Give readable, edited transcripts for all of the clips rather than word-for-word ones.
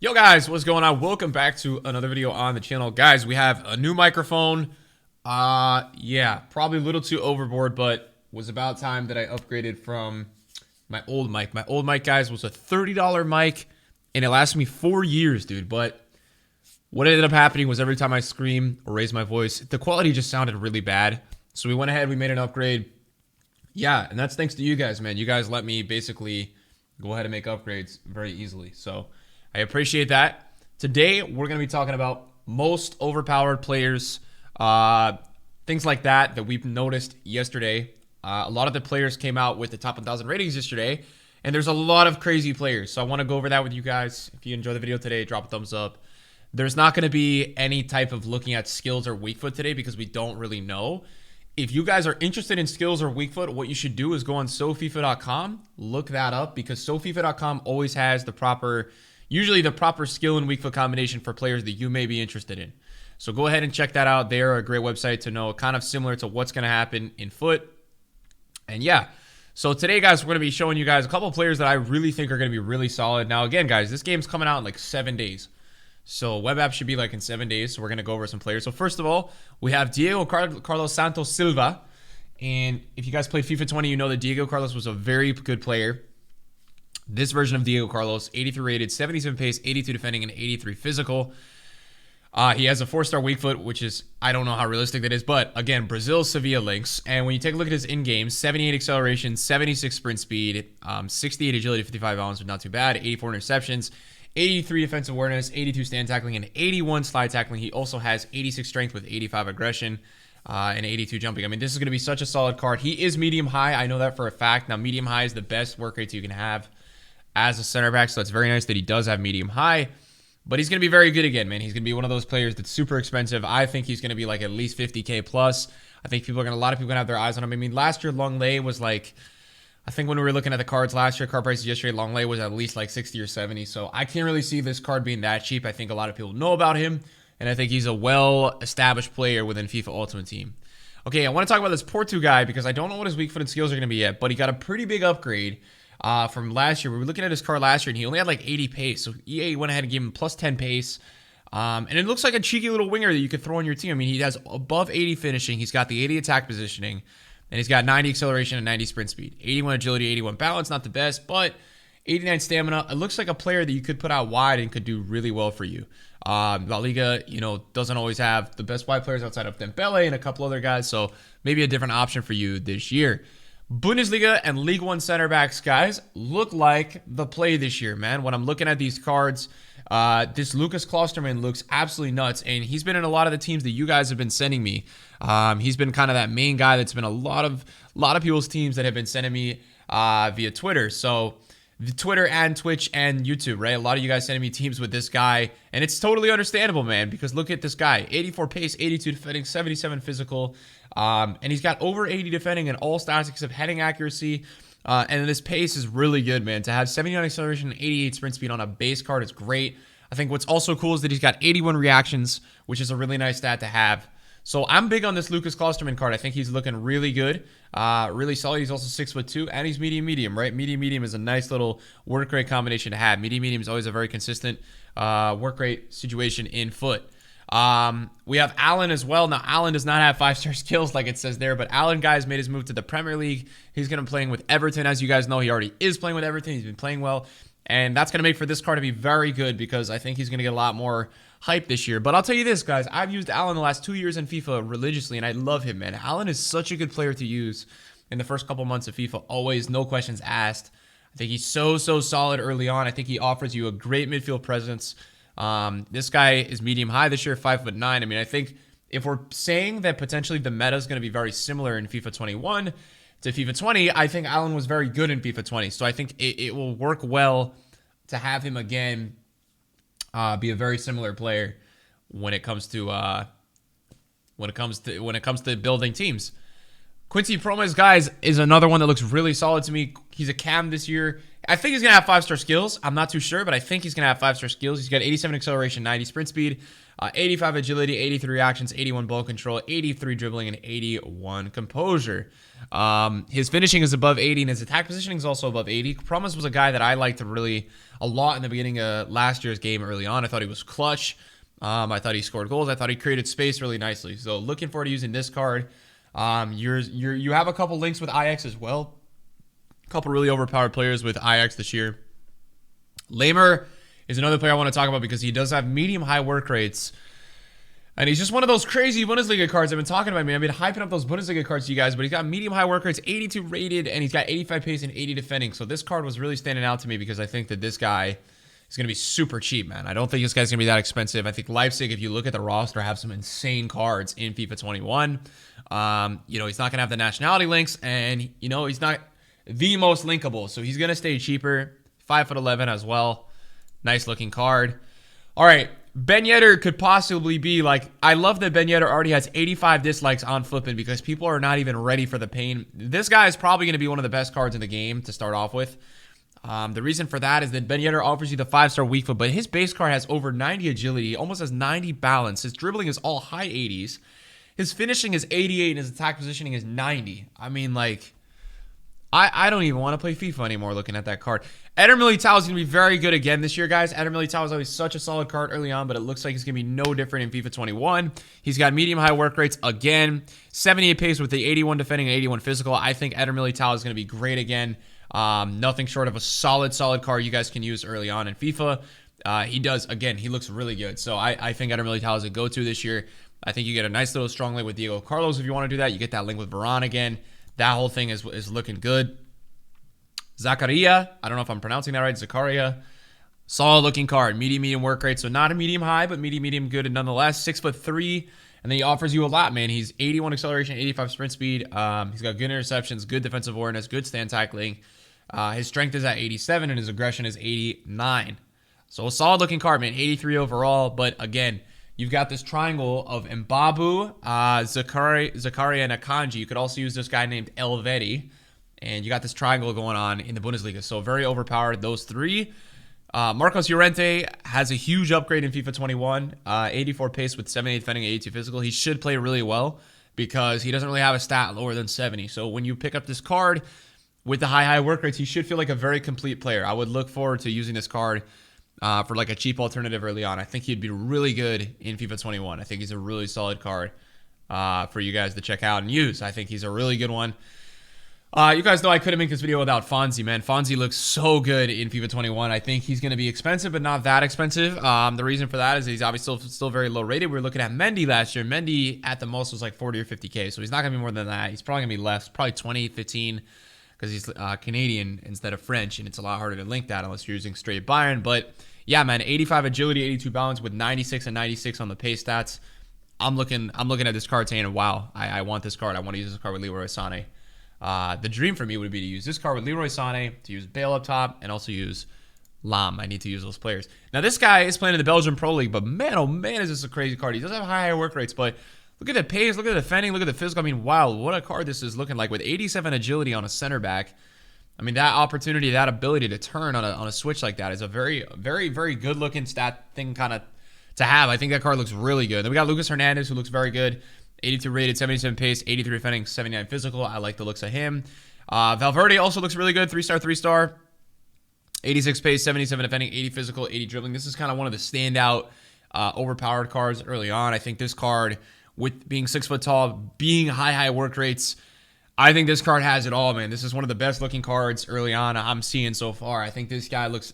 Yo guys, what's going on? Welcome back to another video on the channel. Guys, we have a new microphone. Yeah, probably a little too overboard, but was about time that I upgraded from my old mic. My old mic, guys, was a $30 mic, and it lasted me 4 years, dude. But what ended up happening was every time I scream or raise my voice, the quality just sounded really bad. So we went ahead, we made an upgrade. Yeah, and that's thanks to you guys, man. You guys let me basically go ahead and make upgrades very easily. So I appreciate that. Today, we're going to be talking about most overpowered players, things like that we've noticed yesterday. A lot of the players came out with the top 1,000 ratings yesterday, and there's a lot of crazy players. So I want to go over that with you guys. If you enjoy the video today, drop a thumbs up. There's not going to be any type of looking at skills or weak foot today because we don't really know. If you guys are interested in skills or weak foot, what you should do is go on SoFifa.com, look that up, because SoFifa.com always has usually the proper skill and weak foot combination for players that you may be interested in. So go ahead and check that out. They're a great website to know, kind of similar to what's going to happen in foot. And yeah, so today, guys, we're going to be showing you guys a couple of players that I really think are going to be really solid. Now, again, guys, this game's coming out in like 7 days. So web app should be like in 7 days. So we're going to go over some players. So first of all, we have Diego Carlos Santos Silva. And if you guys played FIFA 20, you know that Diego Carlos was a very good player. This version of Diego Carlos, 83 rated, 77 pace, 82 defending, and 83 physical. He has a 4-star weak foot, which is, I don't know how realistic that is, but again, Brazil, Sevilla links. And when you take a look at his in-game, 78 acceleration, 76 sprint speed, 68 agility, 55 balance, not too bad, 84 interceptions, 83 defensive awareness, 82 stand tackling, and 81 slide tackling. He also has 86 strength with 85 aggression. And 82 jumping. I mean, this is going to be such a solid card. He is medium high. I know that for a fact. Now, medium high is the best work rates you can have as a center back, so it's very nice that he does have medium high. But he's going to be very good again, man. He's going to be one of those players that's super expensive. I think he's going to be like at least 50K plus. I think a lot of people are going to have their eyes on him. I mean, last year, Longley was like, I think when we were looking at the cards last year, card prices yesterday, Longley was at least like 60 or 70. So I can't really see this card being that cheap. I think a lot of people know about him, and I think he's a well-established player within FIFA Ultimate Team. Okay, I want to talk about this Porto guy because I don't know what his weak-footed skills are going to be yet, but he got a pretty big upgrade from last year. We were looking at his card last year, and he only had like 80 pace. So EA went ahead and gave him plus 10 pace. And it looks like a cheeky little winger that you could throw on your team. I mean, he has above 80 finishing. He's got the 80 attack positioning. And he's got 90 acceleration and 90 sprint speed. 81 agility, 81 balance. Not the best, but 89 stamina. It looks like a player that you could put out wide and could do really well for you. La Liga, doesn't always have the best wide players outside of Dembele and a couple other guys. So maybe a different option for you this year. Bundesliga and League One center backs, guys, look like the play this year, man. When I'm looking at these cards, this Lucas Klosterman looks absolutely nuts, and he's been in a lot of the teams that you guys have been sending me. He's been kind of that main guy that's been a lot of people's teams that have been sending me via Twitter. So the Twitter and Twitch and YouTube, right? A lot of you guys sending me teams with this guy, and it's totally understandable, man, because look at this guy. 84 pace, 82 defending, 77 physical, and he's got over 80 defending in all stats except heading accuracy, and this pace is really good, man. To have 79 acceleration and 88 sprint speed on a base card is great. I think what's also cool is that he's got 81 reactions, which is a really nice stat to have. So I'm big on this Lucas Klosterman card. I think he's looking really good, really solid. He's also 6'2", and he's medium, right? Medium is a nice little work rate combination to have. Medium is always a very consistent work rate situation in foot. We have Allen as well. Now, Allen does not have 5-star skills like it says there, but Allen, guys, made his move to the Premier League. He's going to be playing with Everton. As you guys know, he already is playing with Everton. He's been playing well, and that's going to make for this card to be very good because I think he's going to get a lot more hype this year. But I'll tell you this, guys, I've used Allen the last 2 years in FIFA religiously, and I love him, man. Allen is such a good player to use in the first couple months of FIFA, always, no questions asked. I think he's so solid early on. I think he offers you a great midfield presence. This guy is medium high this year, 5'9". I mean, I think if we're saying that potentially the meta is going to be very similar in FIFA 21 to FIFA 20, I think Allen was very good in FIFA 20. So I think it will work well to have him again be a very similar player when it comes to building teams. Quincy Promes, guys, is another one that looks really solid to me. He's a cam this year, I think he's going to have 5-star skills. I'm not too sure, but I think he's going to have 5-star skills. He's got 87 acceleration, 90 sprint speed, 85 agility, 83 reactions, 81 ball control, 83 dribbling, and 81 composure. His finishing is above 80, and his attack positioning is also above 80. Promise was a guy that I liked really a lot in the beginning of last year's game early on. I thought he was clutch. I thought he scored goals. I thought he created space really nicely. So looking forward to using this card. You have a couple links with Ajax as well. A couple really overpowered players with Ajax this year. Lamer is another player I want to talk about because he does have medium-high work rates. And he's just one of those crazy Bundesliga cards I've been talking about. I've been hyping up those Bundesliga cards to you guys, but he's got medium-high work rates, 82 rated, and he's got 85 pace and 80 defending. So this card was really standing out to me because I think that this guy is going to be super cheap, man. I don't think this guy's going to be that expensive. I think Leipzig, if you look at the roster, have some insane cards in FIFA 21. He's not going to have the nationality links, and, he's not the most linkable. So he's going to stay cheaper. 5'11" as well. Nice looking card. All right. Ben Yedder could possibly be I love that Ben Yedder already has 85 dislikes on flipping because people are not even ready for the pain. This guy is probably going to be one of the best cards in the game to start off with. The reason for that is that Ben Yedder offers you the 5-star weak foot, but his base card has over 90 agility, almost has 90 balance. His dribbling is all high 80s. His finishing is 88 and his attack positioning is 90. I mean, I don't even want to play FIFA anymore looking at that card. Eder Militao is going to be very good again this year, guys. Eder Militao was always such a solid card early on, but it looks like he's going to be no different in FIFA 21. He's got medium-high work rates again, 78 pace with the 81 defending and 81 physical. I think Eder Militao is going to be great again. Nothing short of a solid card you guys can use early on in FIFA. He looks really good. So I think Eder Militao is a go-to this year. I think you get a nice little strong link with Diego Carlos if you want to do that. You get that link with Varane again. That whole thing is looking good. Zakaria, I don't know if I'm pronouncing that right. Zakaria, solid looking card. Medium work rate. So not a medium high, but medium good. And nonetheless, 6'3", and then he offers you a lot, man. He's 81 acceleration, 85 sprint speed. He's got good interceptions, good defensive awareness, good stand tackling. His strength is at 87 and his aggression is 89. So a solid looking card, man. 83 overall. But again, you've got this triangle of Mbabu, Zakaria, and Akanji. You could also use this guy named Elvedi. And you got this triangle going on in the Bundesliga. So very overpowered, those three. Marcos Llorente has a huge upgrade in FIFA 21. 84 pace with 78 defending, 82 physical. He should play really well because he doesn't really have a stat lower than 70. So when you pick up this card with the high work rates, he should feel like a very complete player. I would look forward to using this card for a cheap alternative early on. I think he'd be really good in FIFA 21. I think he's a really solid card for you guys to check out and use. I think he's a really good one. You guys know I couldn't make this video without Fonzie, man. Fonzie looks so good in FIFA 21. I think he's going to be expensive, but not that expensive. The reason for that is he's obviously still very low rated. We were looking at Mendy last year. Mendy at the most was 40 or 50K, so he's not going to be more than that. He's probably going to be less, probably 20, 15, because he's Canadian instead of French, and it's a lot harder to link that unless you're using straight Bayern. But yeah, man, 85 agility, 82 balance with 96 and 96 on the pace stats. I'm looking at this card saying, wow, I want this card. I want to use this card with Leroy Sané. The dream for me would be to use this card with Leroy Sané, to use Bale up top, and also use Lam. I need to use those players. Now, this guy is playing in the Belgian Pro League, but man, oh man, is this a crazy card. He does have higher work rates, but look at the pace, look at the defending, look at the physical. I mean, wow, what a card this is looking like with 87 agility on a center back. I mean, that opportunity, that ability to turn on a switch like that is a very, very, very good looking stat thing kind of to have. I think that card looks really good. Then we got Lucas Hernandez, who looks very good. 82 rated, 77 pace, 83 defending, 79 physical. I like the looks of him. Valverde also looks really good. 3-star, 3-star. 86 pace, 77 defending, 80 physical, 80 dribbling. This is kind of one of the standout overpowered cards early on. I think this card, with being 6 foot tall, being high work rates, I think this card has it all, man. This is one of the best looking cards early on I'm seeing so far. I think this guy looks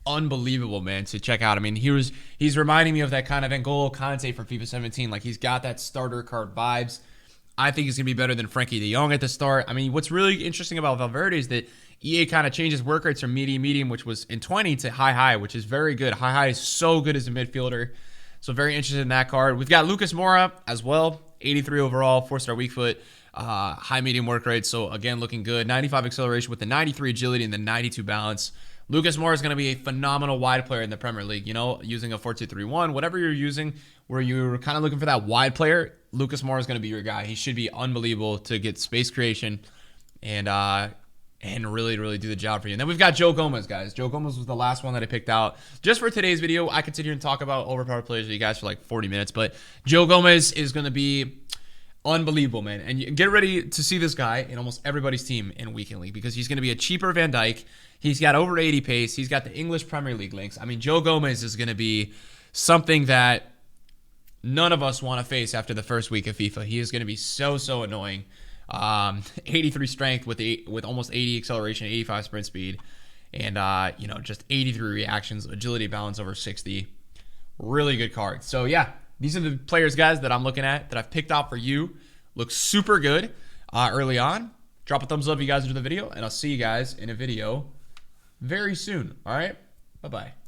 unbelievable, man, to check out. I mean, he's reminding me of that kind of N'Golo Kante from FIFA 17. He's got that starter card vibes. I think he's going to be better than Frankie de Jong at the start. I mean, what's really interesting about Valverde is that EA kind of changes work rates from medium, which was in 20, to high, which is very good. High is so good as a midfielder. So very interested in that card. We've got Lucas Moura as well. 83 overall, 4-star weak foot, high medium work rate. So again, looking good. 95 acceleration with the 93 agility and the 92 balance. Lucas Moura is going to be a phenomenal wide player in the Premier League. Using a 4-2-3-1, whatever you're using, where you're kind of looking for that wide player, Lucas Moura is going to be your guy. He should be unbelievable to get space creation and and really, really do the job for you. And then we've got Joe Gomez, guys. Joe Gomez was the last one that I picked out just for today's video. I could sit here and talk about overpowered players with you guys for like 40 minutes, but Joe Gomez is going to be unbelievable, man. And get ready to see this guy in almost everybody's team in Weekend League because he's going to be a cheaper Van Dijk. He's got over 80 pace. He's got the English Premier League links. I mean, Joe Gomez is going to be something that none of us want to face after the first week of FIFA. He is going to be so annoying. 83 strength with almost 80 acceleration, 85 sprint speed, and just 83 reactions, agility balance over 60. Really good card. So yeah, these are the players, guys, that I'm looking at that I've picked out for you. Looks super good early on. Drop a thumbs up if you guys enjoyed the video, and I'll see you guys in a video very soon. All right, bye bye.